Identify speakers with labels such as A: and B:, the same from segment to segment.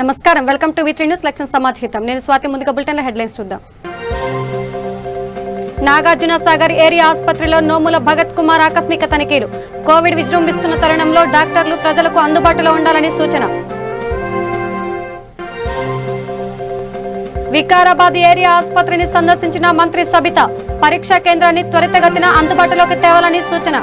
A: నమస్కారం welcome to వి3 news లక్ష్యం సమాచారం నేను స్వాతి ముందుగా బులెటిన్ హెడ్లైన్స్ చూద్దాం నాగార్జున సాగర్ ఏరియా ఆసుపత్రిలో నోముల భగత్ కుమార్ ఆకస్మిక తనిఖీలు కోవిడ్ విజృంభిస్తున్న తరుణంలో డాక్టర్లు ప్రజలకు అందుబాటులో ఉండాలని సూచన వికారాబాద్ ఏరియా ఆసుపత్రిని సందర్శించిన మంత్రి సబిత పరీక్షా కేంద్రాన్ని త్వరితగతిన అందుబాటులోకి తేవాలని సూచన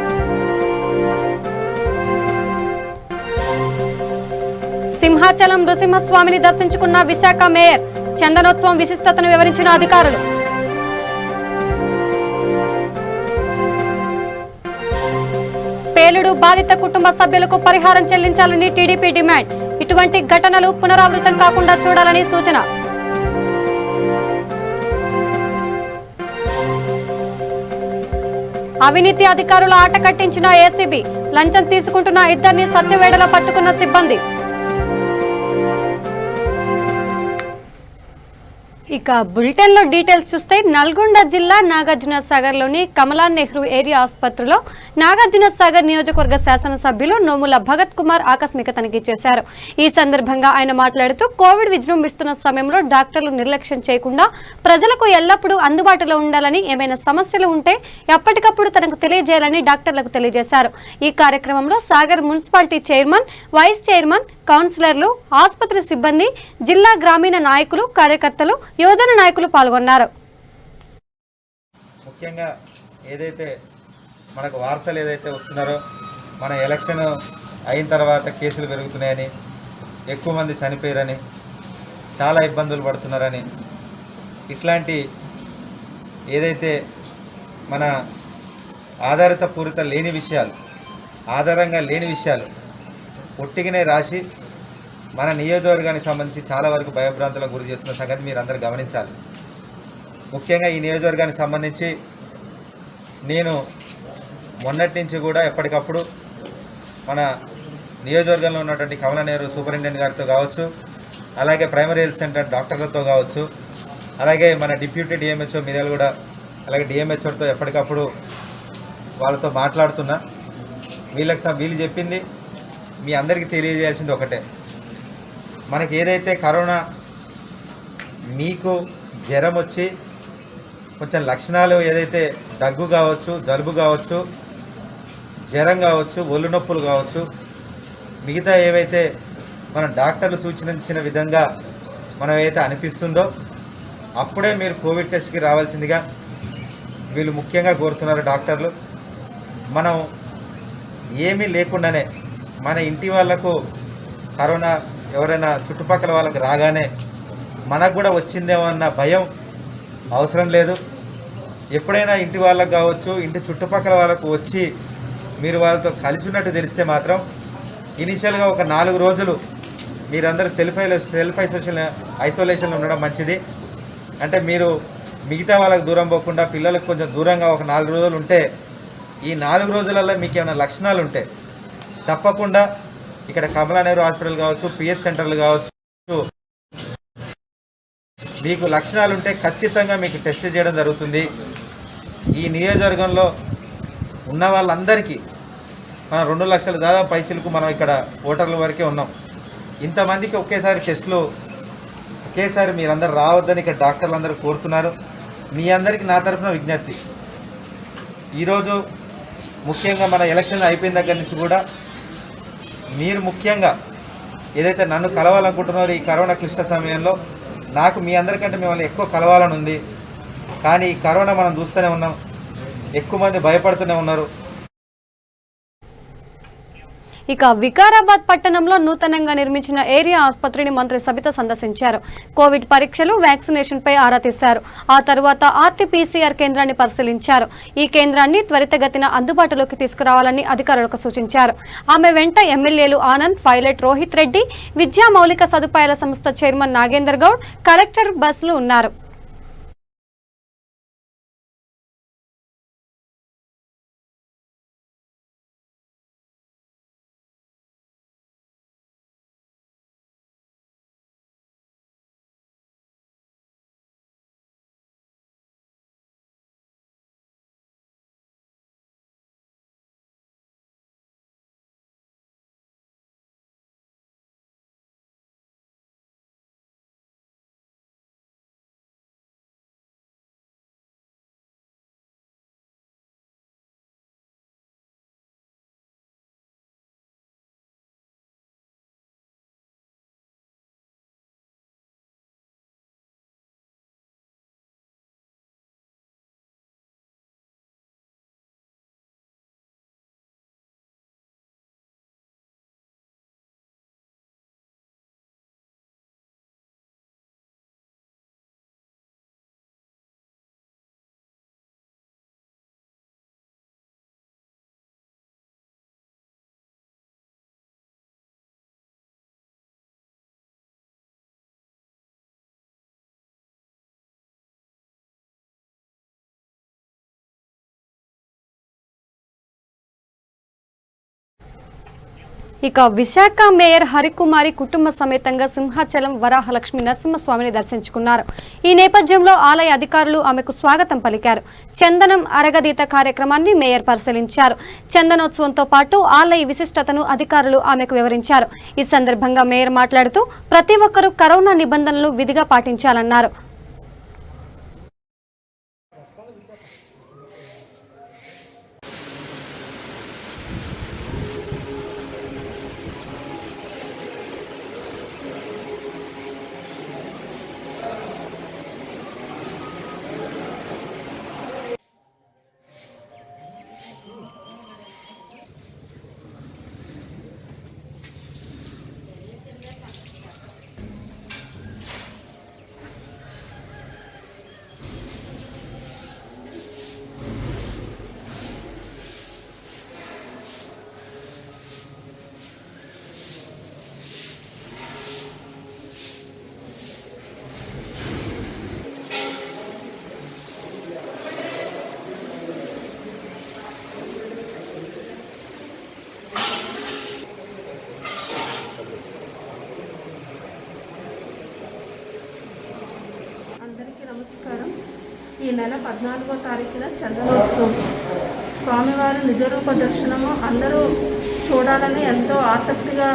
A: సింహాచలం నృసింహస్వామిని దర్శించుకున్న విశాఖ మేయర్ చందనోత్సవం విశిష్టతను వివరించిన అధికారులు పేలుడు బాధిత కుటుంబ సభ్యులకు పరిహారం చెల్లించాలని టీడీపీ డిమాండ్ ఇటువంటి ఘటనలు పునరావృతం కాకుండా చూడాలని సూచన అవినీతి అధికారుల ఆట కట్టించిన ఏసీబీ లంచం తీసుకుంటున్న ఇద్దరిని సత్యవేడలో పట్టుకున్న సిబ్బంది ఇక బులెటిన్ లో డీటెయిల్స్ చూస్తే నల్గొండ జిల్లా నాగార్జున సాగర్ లోని కమలాన్ నెహ్రూ ఏరియా ఆసుపత్రిలో నాగార్జున సాగర్ నియోజకవర్గ శాసనసభ్యులు నోముల భగత్ కుమార్ ఆకస్మిక తనిఖీ చేశారు. ఈ సందర్భంగా ఆయన మాట్లాడుతూ కోవిడ్ విజృంభిస్తున్న సమయంలో డాక్టర్లు నిర్లక్ష్యం చేయకుండా ప్రజలకు ఎల్లప్పుడూ అందుబాటులో ఉండాలని ఏమైనా సమస్యలు ఉంటే ఎప్పటికప్పుడు తనకు తెలియజేయాలని డాక్టర్లకు తెలియజేశారు. ఈ కార్యక్రమంలో Sagar municipality chairman, vice chairman, కౌన్సిలర్లు, ఆసుపత్రి సిబ్బంది, జిల్లా గ్రామీణ నాయకులు, కార్యకర్తలు, యువజన నాయకులు పాల్గొన్నారు.
B: ముఖ్యంగా ఏదైతే మనకు వార్తలు ఏదైతే వస్తున్నారో మన ఎలక్షన్ అయిన తర్వాత కేసులు పెరుగుతున్నాయని, ఎక్కువ మంది చనిపోయారని, చాలా ఇబ్బందులు పడుతున్నారని, ఇట్లాంటి ఏదైతే మన ఆధారంగా లేని విషయాలు ఒట్టిగానే రాసి మన నియోజకవర్గానికి సంబంధించి చాలా వరకు భయభ్రాంతులకు గురి చేస్తున్న సంగతి మీరు అందరూ గమనించాలి. ముఖ్యంగా ఈ నియోజకవర్గానికి సంబంధించి నేను మొన్నటి నుంచి కూడా ఎప్పటికప్పుడు మన నియోజకవర్గంలో ఉన్నటువంటి కమలాన్ నెహ్రూ సూపరింటెండెంట్ గారితో కావచ్చు, అలాగే ప్రైమరీ హెల్త్ సెంటర్ డాక్టర్లతో కావచ్చు, అలాగే మన డిప్యూటీ డిఎంహెచ్ఓ మిర్యాలు కూడా, అలాగే డిఎంహెచ్ఓతో ఎప్పటికప్పుడు వాళ్ళతో మాట్లాడుతున్నా. వీళ్ళు చెప్పింది మీ అందరికీ తెలియజేయాల్సింది ఒకటే, మనకి ఏదైతే కరోనా మీకు జ్వరం వచ్చి కొంచెం లక్షణాలు ఏదైతే దగ్గు కావచ్చు, జలుబు కావచ్చు, జ్వరం కావచ్చు, ఒళ్ళు నొప్పులు కావచ్చు, మిగతా ఏవైతే మన డాక్టర్లు సూచించిన విధంగా మనం ఏదైతే అనిపిస్తుందో అప్పుడే మీరు కోవిడ్ టెస్ట్కి రావాల్సిందిగా వీళ్ళు ముఖ్యంగా కోరుతున్నారు డాక్టర్లు. మనం ఏమీ లేకుండానే మన ఇంటి వాళ్లకు కరోనా ఎవరైనా చుట్టుపక్కల వాళ్ళకి రాగానే మనకు కూడా వచ్చిందేమో అన్న భయం అవసరం లేదు. ఎప్పుడైనా ఇంటి వాళ్ళకు కావచ్చు, ఇంటి చుట్టుపక్కల వాళ్ళకు వచ్చి మీరు వాళ్ళతో కలిసి ఉన్నట్టు తెలిస్తే మాత్రం ఇనిషియల్గా ఒక 4 రోజులు మీరందరూ సెల్ఫ్ ఐసోలేషన్లో ఉండడం మంచిది. అంటే మీరు మిగతా వాళ్ళకు దూరం పోకుండా పిల్లలకు కొంచెం దూరంగా ఒక 4 రోజులు ఉంటే, ఈ 4 రోజులలో మీకు ఏమైనా లక్షణాలు ఉంటే తప్పకుండా ఇక్కడ కమలాన్ నెహ్రూ హాస్పిటల్ కావచ్చు, పిహెచ్ సెంటర్లు కావచ్చు, మీకు లక్షణాలు ఉంటే ఖచ్చితంగా మీకు టెస్ట్ చేయడం జరుగుతుంది. ఈ నియోజకవర్గంలో ఉన్న వాళ్ళందరికీ మనం 2 లక్షల దాదాపు పైచిలకు మనం ఇక్కడ ఓటర్ల వరకే ఉన్నాం. ఇంతమందికి ఒకేసారి మీరందరూ రావద్దని ఇక్కడ డాక్టర్లు అందరూ కోరుతున్నారు. మీ అందరికీ నా తరఫున విజ్ఞప్తి, ఈరోజు ముఖ్యంగా మన ఎలక్షన్ అయిపోయిన దగ్గర నుంచి కూడా మీరు ముఖ్యంగా ఏదైతే నన్ను కలవాలనుకుంటున్నారో ఈ కరోనా క్లిష్ట సమయంలో నాకు మీ అందరికంటే మిమ్మల్ని ఎక్కువ కలవాలని ఉంది. కానీ ఈ కరోనా మనం చూస్తూనే ఉన్నాం, ఎక్కువ మంది భయపడుతూనే ఉన్నారు.
A: ఇక వికారాబాద్ పట్టణంలో నూతనంగా నిర్మించిన ఏరియా ఆసుపత్రిని మంత్రి సబిత సందర్శించారు. కోవిడ్ పరీక్షలు, వ్యాక్సినేషన్ పై ఆరా తీశారు. ఆ తరువాత ఆర్టీపీసీఆర్ కేంద్రాన్ని పరిశీలించారు. ఈ కేంద్రాన్ని త్వరితగతిన అందుబాటులోకి తీసుకురావాలని అధికారులకు సూచించారు. ఆమె వెంట ఎమ్మెల్యేలు ఆనంద్, పైలట్ రోహిత్ రెడ్డి, విద్యా మౌలిక సదుపాయాల సంస్థ చైర్మన్ నాగేందర్ గౌడ్, కలెక్టర్ బస్సులు ఉన్నారు. ఇక విశాఖ మేయర్ హరికుమారి కుటుంబ సమేతంగా సింహాచలం వరాహలక్ష్మి నరసింహస్వామిని దర్శించుకున్నారు. ఈ నేపథ్యంలో ఆలయ అధికారులు ఆమెకు స్వాగతం పలికారు. చందనం అరగదీత కార్యక్రమాన్ని మేయర్ పరిశీలించారు. చందనోత్సవంతో పాటు ఆలయ విశిష్టతను అధికారులు ఆమెకు వివరించారు. ఈ సందర్భంగా మేయర్ మాట్లాడుతూ ప్రతి ఒక్కరూ కరోనా నిబంధనలు విధిగా పాటించాలన్నారు.
C: అందరికీ నమస్కారం. ఈ నెల 14వ తారీఖున చందనోత్సవం స్వామివారి నిజరూప దర్శనము అందరూ చూడాలని ఎంతో ఆసక్తిగా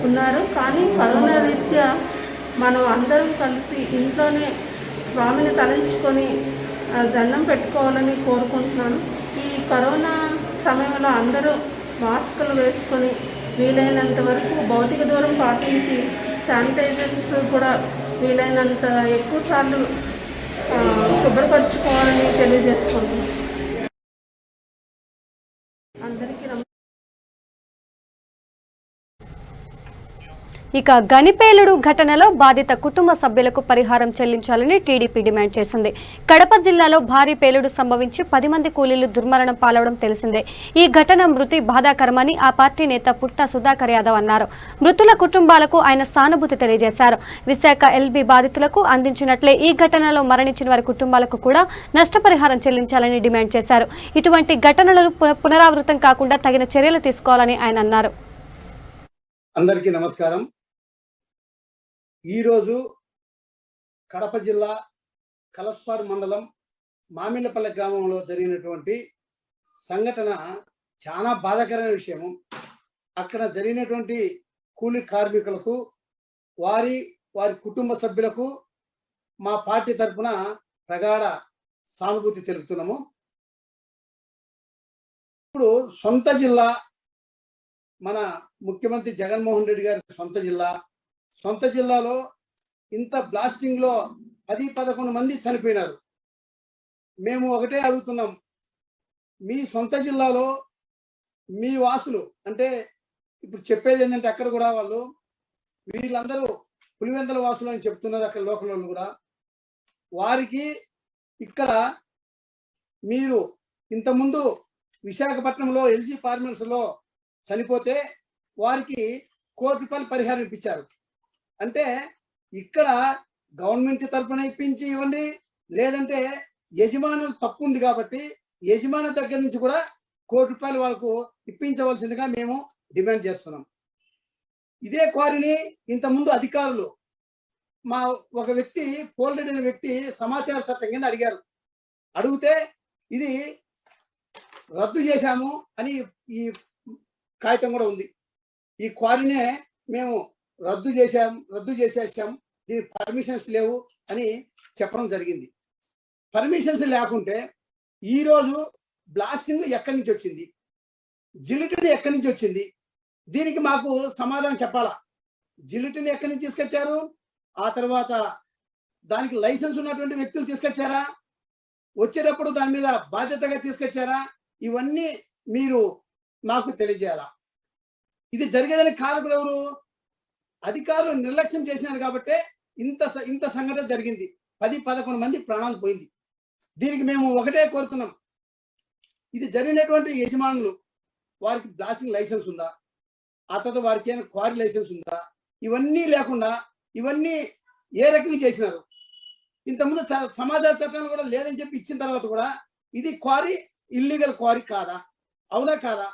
C: ఉన్నారు. కానీ కరోనా రీత్యా మనం అందరం కలిసి ఇంట్లోనే స్వామిని తలంచుకొని దండం పెట్టుకోవాలని కోరుకుంటున్నాను. ఈ కరోనా సమయంలో అందరూ మాస్కులు వేసుకొని వీలైనంత వరకు భౌతిక దూరం పాటించి శానిటైజర్స్ కూడా వీలైనంత ఎక్కువ సార్లు శుభ్రపరచుకోవాలని తెలియజేసుకుంటున్నాను. అందరికీ
A: ఇక గనిపేలుడు ఘటనలో బాధిత కుటుంబ సభ్యులకు పరిహారం చెల్లించాలని టీడీపీ డిమాండ్ చేసింది. కడప జిల్లాలో భారీ పేలుడు సంభవించి 10 మంది కూలీలు దుర్మరణం పాలవడం తెలిసిందే. ఈ ఘటన మృతి బాధాకరమని ఆ పార్టీ నేత పుట్ట సుధాకర్ యాదవ్ అన్నారు. మృతుల కుటుంబాలకు ఆయన సానుభూతి తెలియజేశారు. విశాఖ ఎల్బీ బాధితులకు అందించినట్లే ఈ ఘటనలో మరణించిన వారి కుటుంబాలకు కూడా నష్టపరిహారం చెల్లించాలని డిమాండ్ చేశారు. ఇటువంటి ఘటనలు పునరావృతం కాకుండా తగిన చర్యలు తీసుకోవాలని ఆయన అన్నారు.
D: అందరికీ నమస్కారం. ఈరోజు కడప జిల్లా కలస్పాడు మండలం మామిళ్ళపల్లె గ్రామంలో జరిగినటువంటి సంఘటన చాలా బాధాకరమైన విషయము. అక్కడ జరిగినటువంటి కూలీ కార్మికులకు వారి కుటుంబ సభ్యులకు మా పార్టీ తరఫున ప్రగాఢ సానుభూతి తెలుపుతున్నాము. ఇప్పుడు సొంత జిల్లా, మన ముఖ్యమంత్రి జగన్మోహన్ రెడ్డి గారి సొంత జిల్లాలో ఇంత బ్లాస్టింగ్ లో 10-11 మంది చనిపోయినారు. మేము ఒకటే అడుగుతున్నాం, మీ సొంత జిల్లాలో మీ వాసులు అంటే ఇప్పుడు చెప్పేది ఏంటంటే అక్కడ కూడా వీళ్ళందరూ పులివెందల వాసులు అని చెప్తున్నారు. అక్కడ లోకల్ వాళ్ళు కూడా వారికి ఇక్కడ మీరు ఇంతకుముందు విశాఖపట్నంలో ఎల్జీ ఫార్మర్స్ లో చనిపోతే వారికి ₹1,00,00,000 పరిహారం ఇప్పించారు. అంటే ఇక్కడ గవర్నమెంట్ తరఫున ఇప్పించి ఇవ్వండి, లేదంటే యజమానులు తప్పు ఉంది కాబట్టి యజమాని దగ్గర నుంచి కూడా ₹1,00,00,000 వాళ్ళకు ఇప్పించవలసిందిగా మేము డిమాండ్ చేస్తున్నాం. ఇదే క్వారీని ఇంతకుముందు అధికారులు మా ఒక వ్యక్తి పోల్రెడ్డి అనే వ్యక్తి సమాచార చట్టం కింద అడిగితే ఇది రద్దు చేశాము అని ఈ కాగితం కూడా ఉంది. ఈ క్వారీనే మేము రద్దు చేసేసాం, దీనికి పర్మిషన్స్ లేవు అని చెప్పడం జరిగింది. పర్మిషన్స్ లేకుంటే ఈరోజు బ్లాస్టింగ్ ఎక్కడి నుంచి వచ్చింది, జిలిటిని ఎక్కడి నుంచి వచ్చింది, దీనికి మాకు సమాధానం చెప్పాలా. జిలిటిని ఎక్కడి నుంచి తీసుకొచ్చారు, ఆ తర్వాత దానికి లైసెన్స్ ఉన్నటువంటి వ్యక్తులు తీసుకొచ్చారా, వచ్చేటప్పుడు దాని మీద బాధ్యతగా తీసుకొచ్చారా, ఇవన్నీ మీరు మాకు తెలియజేయాలా. ఇది జరిగేదానికి కారకులు ఎవరు? అధికారులు నిర్లక్ష్యం చేసినారు కాబట్టి ఇంత సంఘటన జరిగింది. 10-11 మంది ప్రాణాలు పోయింది. దీనికి మేము ఒకటే కోరుతున్నాం, ఇది జరిగినటువంటి యజమానులు వారికి బ్లాస్టింగ్ లైసెన్స్ ఉందా, ఆ తర్వాత వారికి ఏమైనా క్వారీ లైసెన్స్ ఉందా, ఇవన్నీ లేకుండా ఇవన్నీ ఏ రకంగా చేసినారు. ఇంతకుముందు సమాచార చట్టాలు కూడా లేదని చెప్పి ఇచ్చిన తర్వాత కూడా ఇది క్వారీ ఇల్లీగల్ క్వారీ కాదా, అవునా కాదా?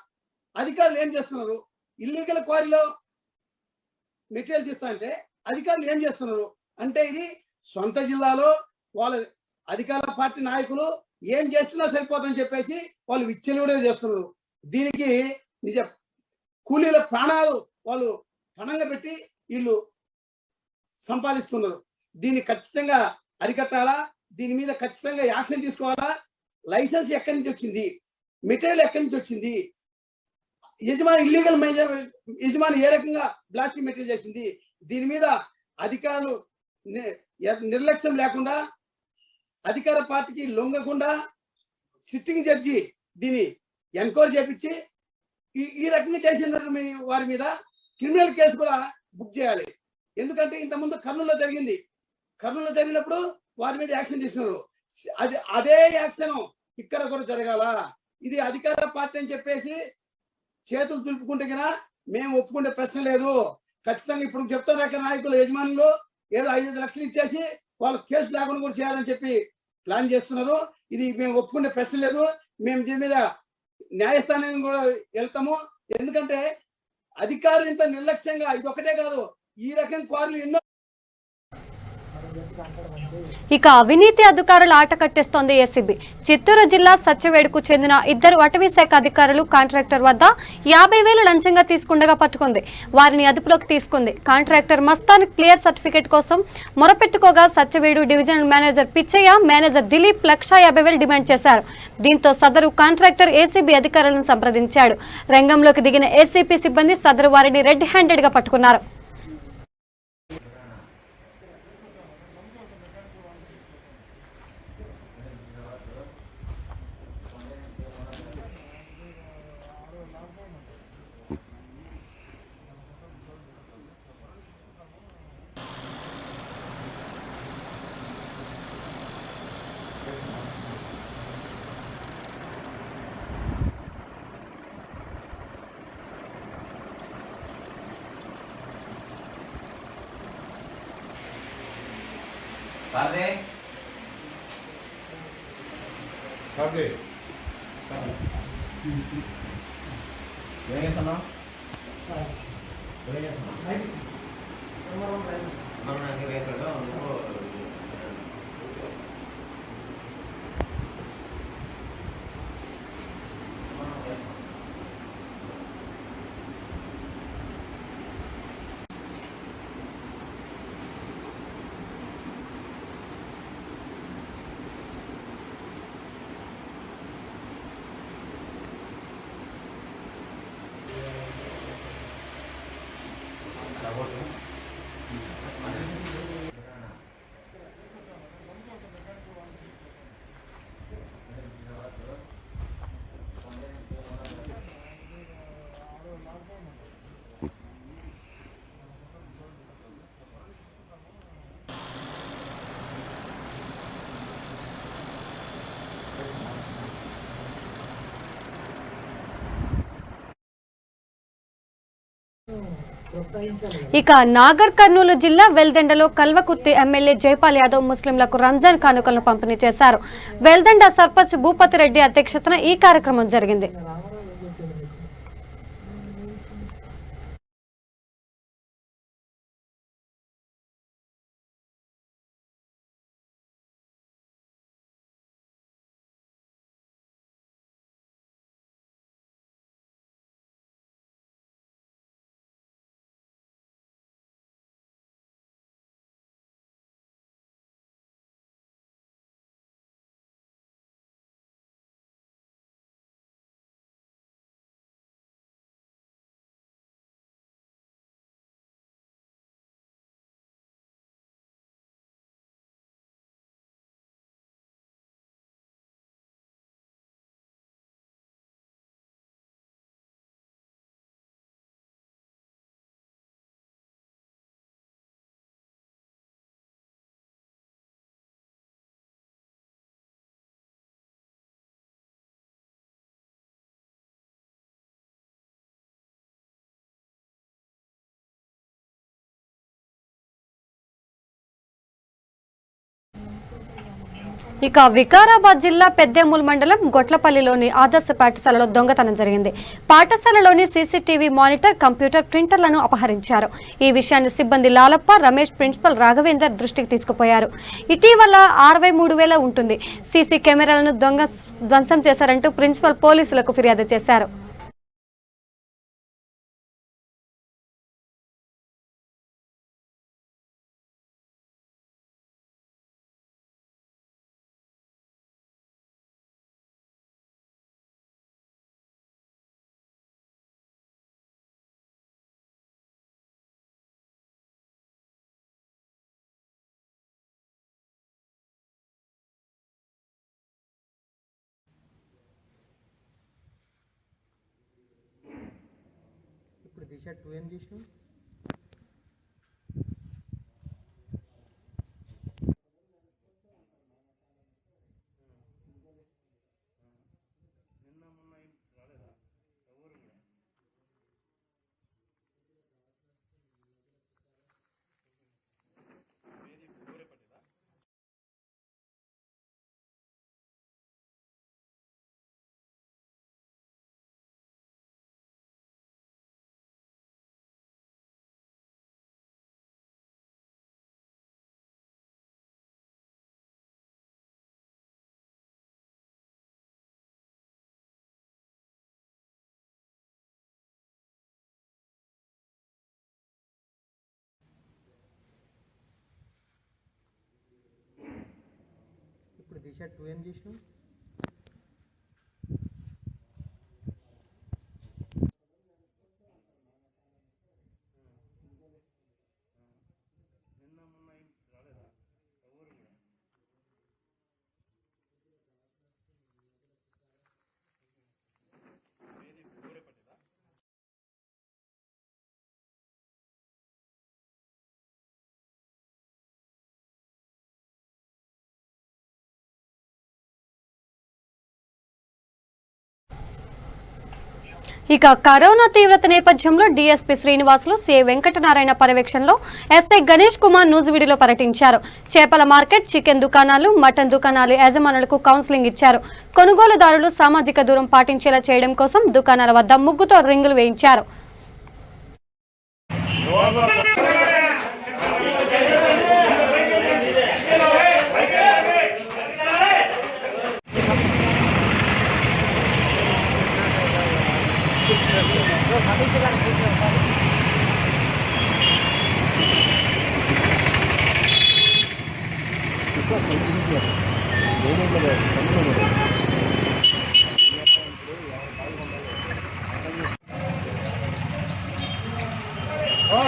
D: అధికారులు ఏం చేస్తున్నారు? ఇల్లీగల్ క్వారీలో మెటీరియల్ తీస్తా అంటే అధికారులు ఏం చేస్తున్నారు అంటే ఇది సొంత జిల్లాలో వాళ్ళ అధికార పార్టీ నాయకులు ఏం చేస్తున్నా సరిపోతుందని చెప్పేసి వాళ్ళు విచ్చలవిడిగా చేస్తున్నారు. దీనికి నిజ కూలీల ప్రాణాలు వాళ్ళు పణంగా పెట్టి వీళ్ళు సంపాదిస్తున్నారు. దీన్ని ఖచ్చితంగా అరికట్టాలా, దీని మీద ఖచ్చితంగా యాక్షన్ తీసుకోవాలా. లైసెన్స్ ఎక్కడి నుంచి వచ్చింది, మెటీరియల్ ఎక్కడి నుంచి వచ్చింది, యజమాని ఇల్లీగల్ యజమాని ఏ రకంగా బ్లాస్టింగ్ మెటీరియల్ చేసింది, దీని మీద అధికారులు నిర్లక్ష్యం లేకుండా అధికార పార్టీకి లొంగకుండా సిట్టింగ్ జడ్జి దీన్ని ఎన్క్వైరీ చేపించి ఈ రకంగా చేసినటువంటి వారి మీద క్రిమినల్ కేసు కూడా బుక్ చేయాలి. ఎందుకంటే ఇంతకుముందు కర్నూలులో జరిగింది. కర్నూలులో జరిగినప్పుడు వారి మీద యాక్షన్ తీసుకున్నారు. అదే యాక్షన్ ఇక్కడ కూడా జరగాల. ఇది అధికార పార్టీ అని చెప్పేసి చేతులు దులుపుకుంటే కన్నా మేము ఒప్పుకునే ప్రశ్న లేదు. ఖచ్చితంగా ఇప్పుడు చెప్తారు అక్కడ నాయకులు యజమానులు ఏదో 5 లక్షలు ఇచ్చేసి వాళ్ళు కేసు లేకుండా కూడా చేయాలని చెప్పి ప్లాన్ చేస్తున్నారు. ఇది మేము ఒప్పుకునే ప్రశ్న లేదు. మేము దీని మీద న్యాయస్థానానికి కూడా వెళ్తాము. ఎందుకంటే అధికారులు ఇంత నిర్లక్ష్యంగా ఇది ఒకటే కాదు, ఈ రకం క్వారీలు ఎన్నో.
A: ఇక అవినీతి అధికారులు ఆట కట్టిస్తోంది ఏసీబీ. చిత్తూరు జిల్లా సత్యవేడుకు చెందిన 2 అటవీ శాఖ అధికారులు కాంట్రాక్టర్ వద్ద 50,000 లంచంగా తీసుకుండగా పట్టుకుంది. వారిని అదుపులోకి తీసుకుంది. కాంట్రాక్టర్ మస్తాన్ క్లియర్ సర్టిఫికేట్ కోసం మొరపెట్టుకోగా Satyavedu divisional manager Pichhaiah, manager Dilip 1,50,000 demand చేశారు. దీంతో సదరు కాంట్రాక్టర్ ఏసీబీ అధికారులను సంప్రదించాడు. రంగంలోకి దిగిన ఏసీపీ సిబ్బంది సదరు వారిని రెడ్ హ్యాండెడ్ గా పట్టుకున్నారు. ఇక నాగర్ కర్నూలు జిల్లా వెల్దండలో కల్వకుర్తి ఎమ్మెల్యే జైపాల్ యాదవ్ ముస్లింలకు రంజాన్ కానుకలను పంపిణీ చేశారు. వెల్దండ సర్పంచ్ భూపతి రెడ్డి అధ్యక్షతన ఈ కార్యక్రమం జరిగింది. ఇక వికారాబాద్ జిల్లా పెద్దేముల్ మండలం గొట్లపల్లిలోని ఆదర్శ పాఠశాలలో దొంగతనం జరిగింది. పాఠశాలలోని సీసీటీవీ మానిటర్, కంప్యూటర్, ప్రింటర్లను అపహరించారు. ఈ విషయాన్ని సిబ్బంది లాలప్ప, రమేష్, ప్రిన్సిపల్ రాఘవేందర్ దృష్టికి తీసుకుపోయారు. ఇటీవల 63,000 ఉంటుంది. సీసీ కెమెరాలను దొంగ ధ్వంసం చేశారంటూ ప్రిన్సిపల్ పోలీసులకు ఫిర్యాదు చేశారు.
E: ఇప్పుడు దిశ 2 ఏం చేసినావు? ఇప్పుడు దిశ 2 ఏం చేసినావు?
A: ఇక కరోనా తీవ్రత నేపథ్యంలో డీఎస్పీ శ్రీనివాసులు, సిఐ వెంకటనారాయణ పర్యవేక్షణలో ఎస్ఐ గణేష్ కుమార్ నూజివీడులో పర్యటించారు. చేపల మార్కెట్, చికెన్ దుకాణాలు, మటన్ దుకాణాలు యజమానులకు కౌన్సిలింగ్ ఇచ్చారు. కొనుగోలుదారులు సామాజిక దూరం పాటించేలా చేయడం కోసం దుకాణాల వద్ద ముగ్గుతో రింగులు వేయించారు.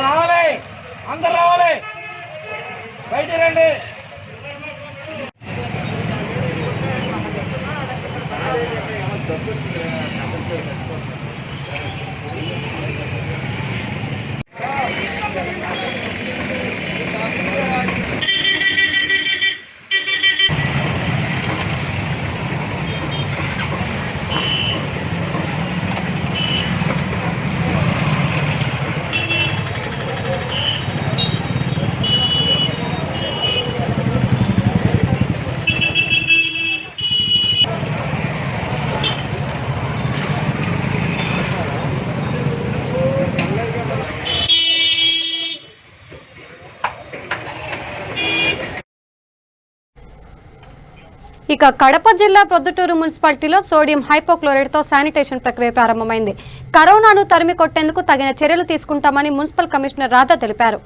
F: రావాలి, అందరు రావాలి, బయట రండి.
A: ఇక కడప జిల్లా ప్రొద్దుటూరు మున్సిపాలిటీలో సోడియం హైపోక్లోరైడ్తో శానిటేషన్ ప్రక్రియ ప్రారంభమైంది. కరోనాను తరిమి కొట్టేందుకు తగిన చర్యలు తీసుకుంటామని మున్సిపల్ కమిషనర్ రాధా తెలిపారు.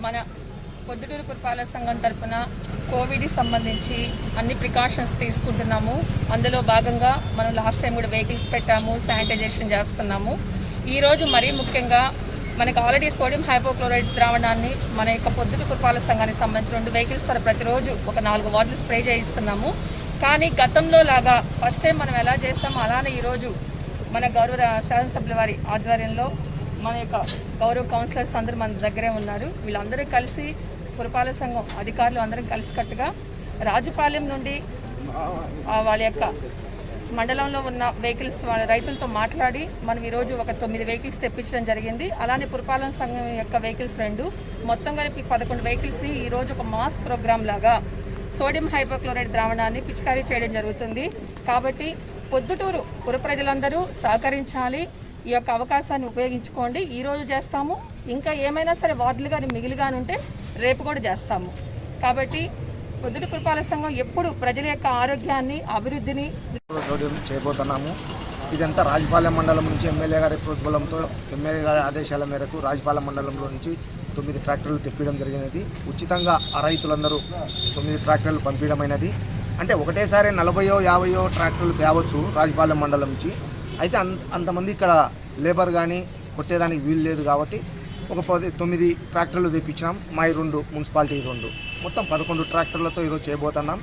G: మన పొద్దుటూరు పురపాలక సంఘం తరఫున కోవిడ్కి సంబంధించి అన్ని ప్రికాషన్స్ తీసుకుంటున్నాము. అందులో భాగంగా మనం లాస్ట్ టైం కూడా వెహికల్స్ పెట్టాము, శానిటైజేషన్ చేస్తున్నాము. ఈరోజు మరీ ముఖ్యంగా మనకు ఆల్రెడీ సోడియం హైపోక్లోరైడ్ ద్రావణాన్ని మన యొక్క పొద్దుటూరు పురపాలక సంఘానికి సంబంధించిన 2 వెహికల్స్ ద్వారా ప్రతిరోజు ఒక 4 వార్డులు స్ప్రే చేయిస్తున్నాము. కానీ గతంలో లాగా ఫస్ట్ టైం మనం ఎలా చేస్తామో అలానే ఈరోజు మన గౌరవ శాసనసభ్యుల వారి ఆధ్వర్యంలో మన యొక్క గౌరవ కౌన్సిలర్స్ అందరూ మన దగ్గరే ఉన్నారు. వీళ్ళందరూ కలిసి పురపాలక సంఘం అధికారులు అందరం కలిసికట్టుగా రాజుపాలెం నుండి వాళ్ళ యొక్క మండలంలో ఉన్న వెహికల్స్ వాళ్ళ రైతులతో మాట్లాడి మనం ఈరోజు ఒక 9 వెహికల్స్ తెప్పించడం జరిగింది. అలానే పురపాలన సంఘం యొక్క వెహికల్స్ 2 మొత్తం కలిపి 11 వెహికల్స్ని ఈరోజు ఒక మాస్ ప్రోగ్రామ్ లాగా సోడియం హైపోక్లోరైడ్ ద్రావణాన్ని పిచికారీ చేయడం జరుగుతుంది. కాబట్టి పొద్దుటూరు పుర ప్రజలందరూ సహకరించాలి, ఈ యొక్క అవకాశాన్ని ఉపయోగించుకోండి. ఈరోజు చేస్తాము, ఇంకా ఏమైనా సరే వార్డులు కానీ మిగిలిగాని ఉంటే రేపు కూడా చేస్తాము. కాబట్టి పొద్దుటూరు పురపాలక సంఘం ఎప్పుడు ప్రజల యొక్క ఆరోగ్యాన్ని అభివృద్ధిని
H: చేయబోతున్నాము. ఇదంతా రాజపాలెం మండలం నుంచి ఎమ్మెల్యే గారి ప్రోద్బలంతో ఎమ్మెల్యే గారి ఆదేశాల మేరకు రాజపాలెం మండలంలో నుంచి 9 ట్రాక్టర్లు తెప్పించడం జరిగినది. ఉచితంగా ఆ రైతులందరూ 9 ట్రాక్టర్లు పంపించడమైనది. అంటే ఒకటేసారి 40-50 ట్రాక్టర్లు తేవచ్చు రాజపాలెం మండలం నుంచి. అయితే అంతమంది ఇక్కడ లేబర్ కానీ కొట్టేదానికి వీలు లేదు కాబట్టి ఒక 9 ట్రాక్టర్లు తెప్పించినాం. మా 2 మున్సిపాలిటీ 2 మొత్తం 11 ట్రాక్టర్లతో ఈరోజు చేయబోతున్నాం.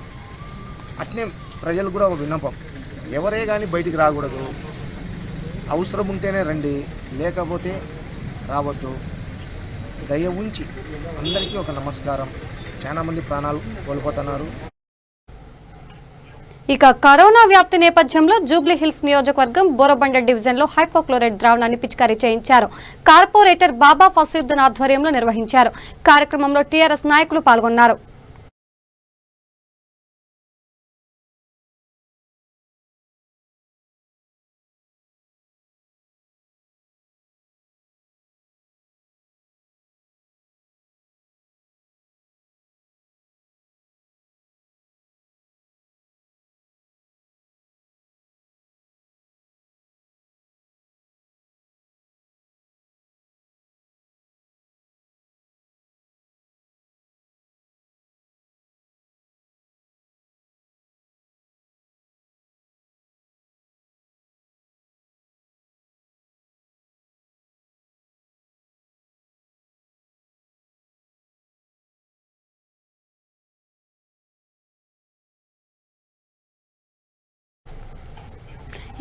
H: అట్నే ప్రజలు కూడా ఒక విన్నపం, ఎవరే కానీ బయటికి రాకూడదు, అవసరం ఉంటేనే రండి, లేకపోతే రావద్దు. దయ ఉంచి అందరికీ ఒక నమస్కారం. చాలామంది ప్రాణాలు కోల్పోతున్నారు.
A: ఇక కరోనా వ్యాప్తి నేపథ్యంలో జూబ్లీహిల్స్ నియోజకవర్గం బోరబండ డివిజన్లో హైపోక్లోరైడ్ ద్రావణాన్ని పిచికారీ చేయించారు. కార్పొరేటర్ బాబా ఫసీద్దీన్ ఆధ్వర్యంలో నిర్వహించారు. కార్యక్రమంలో టీఆర్ఎస్ నాయకులు పాల్గొన్నారు.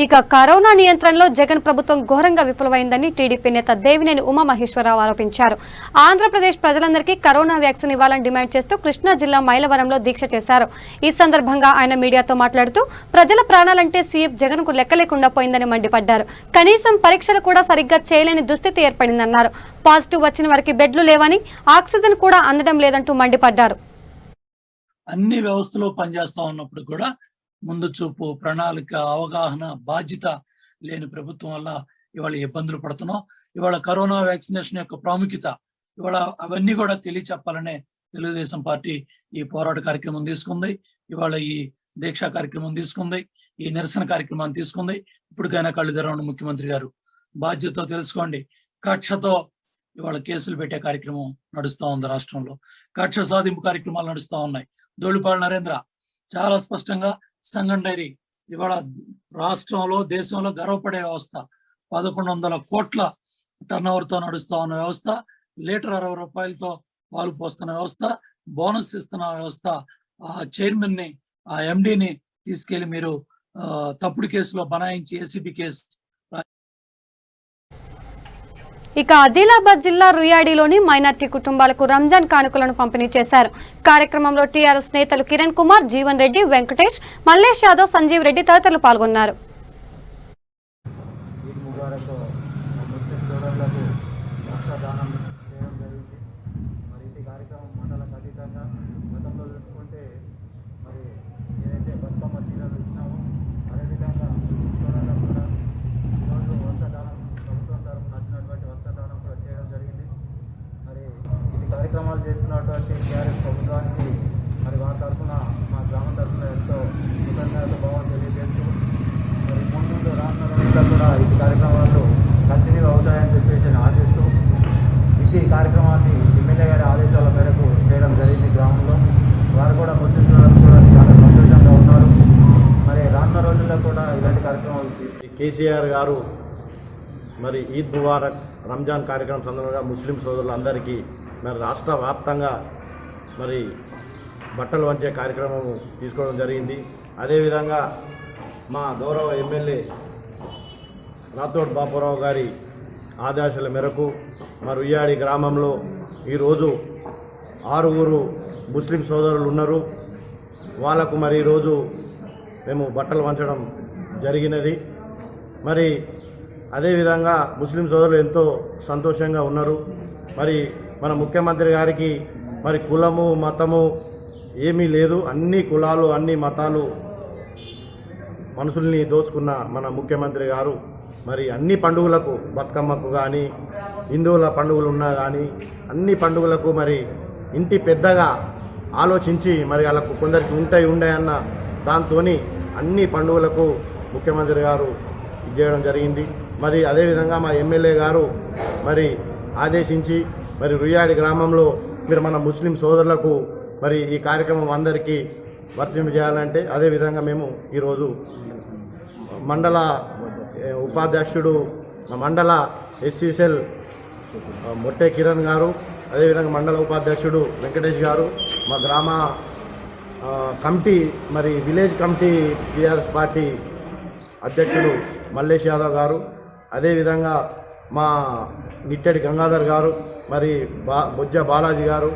A: ఇక కరోనా నియంత్రణలో జగన్ ప్రభుత్వం ఘోరంగా విఫలమైందని టీడీపీ నేత దేవినేని ఉమామహేశ్వరరావు ఆరోపించారు. ఆంధ్రప్రదేశ్ ప్రజలందరికీ కరోనా వ్యాక్సిన్ ఇవ్వాలని డిమాండ్ చేస్తూ కృష్ణా జిల్లా మైలవరంలో దీక్ష చేశారు. ఈ సందర్భంగా ఆయన మీడియాతో మాట్లాడుతూ ప్రజల ప్రాణాలంటే సీఎం జగన్ కు లెక్క లేకుండా పోయిందని మండిపడ్డారు. కనీసం పరీక్షలు కూడా సరిగ్గా చేయలేని దుస్థితి ఏర్పడిందన్నారు. పాజిటివ్ వచ్చిన వారికి బెడ్లు లేవని, ఆక్సిజన్ కూడా అందడం లేదంటూ మండిపడ్డారు.
I: అన్ని వ్యవస్థలో పనిచేస్తా ఉన్నప్పుడు కూడా ముందు చూపు, ప్రణాళిక, అవగాహన, బాధ్యత లేని ప్రభుత్వం వల్ల ఇవాళ ఇబ్బందులు పడుతున్నాం. ఇవాళ కరోనా వ్యాక్సినేషన్ యొక్క ప్రాముఖ్యత ఇవాళ అవన్నీ కూడా తెలియచెప్పాలనే తెలుగుదేశం పార్టీ ఈ పోరాట కార్యక్రమం తీసుకుంది. ఇవాళ ఈ దీక్షా కార్యక్రమం తీసుకుంది, ఈ నిరసన కార్యక్రమాన్ని తీసుకుంది. ఇప్పటికైనా కళ్ళు తెరవండి ముఖ్యమంత్రి గారు, బాధ్యతతో తెలుసుకోండి. కక్షతో ఇవాళ కేసులు పెట్టే కార్యక్రమం నడుస్తూ ఉంది రాష్ట్రంలో. కక్ష సాధింపు కార్యక్రమాలు నడుస్తూ ఉన్నాయి. ధూళిపాళ నరేంద్ర చాలా స్పష్టంగా సంగం డైరీ ఇవాళ రాష్ట్రంలో, దేశంలో గర్వపడే వ్యవస్థ. 1100 కోట్ల టర్నోవర్తో నడుస్తూ ఉన్న వ్యవస్థ, లీటర్ 60 రూపాయలతో పాలు పోస్తున్న వ్యవస్థ, బోనస్ ఇస్తున్న వ్యవస్థ. ఆ చైర్మన్ ని, ఆ ఎండిని తీసుకెళ్లి మీరు తప్పుడు కేసులో బనాయించి ఏసీబీ కేసు.
A: ఇక ఆదిలాబాద్ జిల్లా రుయాడిలోని మైనార్టీ కుటుంబాలకు రంజాన్ కానుకలను పంపిణీ చేశారు. కార్యక్రమంలో టీఆర్ఎస్ నేతలు కిరణ్ కుమార్, జీవన్ రెడ్డి, వెంకటేష్, మల్లేష్ యాదవ్, సంజీవ్ రెడ్డి తదితరులు పాల్గొన్నారు.
J: కార్యక్రమాలు చేస్తున్నటువంటి టీఆర్ఎస్ ప్రభుత్వానికి మరి వారి తరఫున, మా గ్రామం తరఫున ఎంతో కృతజ్ఞత భావం తెలియజేస్తూ మరి ముందు రానున్న రోజుల్లో కూడా ఈ కార్యక్రమాలు కంటిన్యూ అవుతాయని చెప్పేసి ఆశిస్తూ ఈ కార్యక్రమాన్ని ఎమ్మెల్యే గారి ఆదేశాల మేరకు చేయడం జరిగింది. గ్రామంలో వారు కూడా ముస్లింలకు కూడా చాలా సంతోషంగా ఉన్నారు. మరి రానున్న రోజుల్లో కూడా ఇలాంటి కార్యక్రమాలు
K: కేసీఆర్ గారు మరి ఈద్ ముబారక్ రంజాన్ కార్యక్రమం సందర్భంగా ముస్లిం సోదరులందరికీ మరి రాష్ట్ర వ్యాప్తంగా మరి బట్టలు వంచే కార్యక్రమం తీసుకోవడం జరిగింది. అదేవిధంగా మా గౌరవ ఎమ్మెల్యే రాథోడ్ బాపురావు గారి ఆదేశాల మేరకు మా రుయ్యాడి గ్రామంలో ఈరోజు 6 ముస్లిం సోదరులు ఉన్నారు. వాళ్ళకు మరి ఈరోజు మేము బట్టలు పంచడం జరిగినది. మరి అదేవిధంగా ముస్లిం సోదరులు ఎంతో సంతోషంగా ఉన్నారు. మరి మన ముఖ్యమంత్రి గారికి మరి కులము మతము ఏమీ లేదు, అన్ని కులాలు అన్ని మతాలు మనుషుల్ని దోచుకున్న మన ముఖ్యమంత్రి గారు మరి అన్ని పండుగలకు, బతుకమ్మకు కానీ హిందువుల పండుగలు ఉన్నా కానీ అన్ని పండుగలకు మరి ఇంటి పెద్దగా ఆలోచించి మరి వాళ్ళకు కొందరికి ఉంటాయన్న దాంతో అన్ని పండుగలకు ముఖ్యమంత్రి గారు చేయడం జరిగింది. మరి అదేవిధంగా మా ఎమ్మెల్యే గారు మరి ఆదేశించి మరి రుయ్యాడి గ్రామంలో మీరు మన ముస్లిం సోదరులకు మరి ఈ కార్యక్రమం అందరికీ వర్తింపజేయాలంటే అదేవిధంగా మేము ఈరోజు మండల ఉపాధ్యక్షుడు మండల ఎస్సీసెల్ మొట్టే కిరణ్ గారు, అదేవిధంగా మండల ఉపాధ్యక్షుడు వెంకటేష్ గారు, మా గ్రామ కమిటీ మరి విలేజ్ కమిటీ టీఆర్ఎస్ పార్టీ అధ్యక్షుడు మల్లేష్ యాదవ్ గారు, అదేవిధంగా మా నిట్టెడి గంగాధర్ గారు, మరి బొజ్జ బాలాజీ గారు,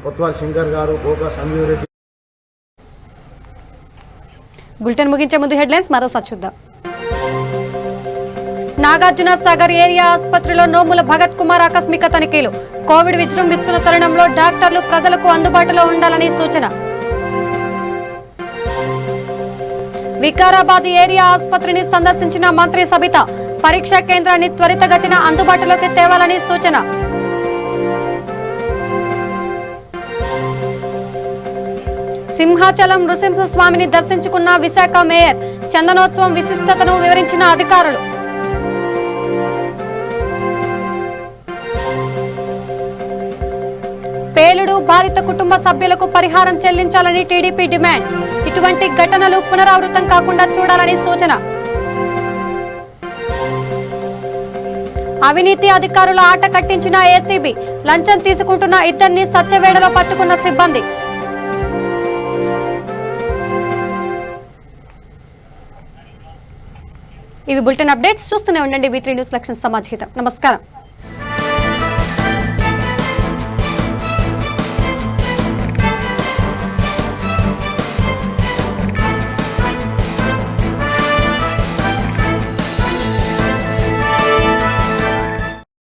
K: కొత్వాల్ శంకర్ గారు, గోకా సంజీవ్ రెడ్డి.
A: బులెటిన్ ముగించే ముందు హెడ్లైన్స్ మరోసారి చూద్దాం. నాగార్జున సాగర్ ఏరియా ఆసుపత్రిలో నోముల భగత్ కుమార్ ఆకస్మిక తనిఖీలు. కోవిడ్ విజృంభిస్తున్న తరుణంలో డాక్టర్లు ప్రజలకు అందుబాటులో ఉండాలని సూచన. వికారాబాద్ ఏరియా ఆసుపత్రిని సందర్శించిన మంత్రి సబిత. పరీక్షా కేంద్రాన్ని త్వరితగతిన అందుబాటులోకి తేవాలని సూచన. సింహాచలం నృసింహస్వామిని దర్శించుకున్న విశాఖ మేయర్. చందనోత్సవం విశిష్టతను వివరించిన అధికారులు. పేలుడు బాధిత కుటుంబ సభ్యులకు పరిహారం చెల్లించాలని టీడీపీ డిమాండ్. ఇటువంటి ఘటనలు పునరావృతం కాకుండా చూడాలని సూచన. అవినీతి అధికారుల ఆట కట్టించిన ఏసీబీ. లంచం తీసుకుంటున్న 2 సత్యవేడలో పట్టుకున్న సిబ్బంది. ఇవి బులెటిన్ అప్డేట్స్. చూస్తూనే ఉండండి V3 న్యూస్ లక్ష్యం సమాజ్ హితం. నమస్కారం.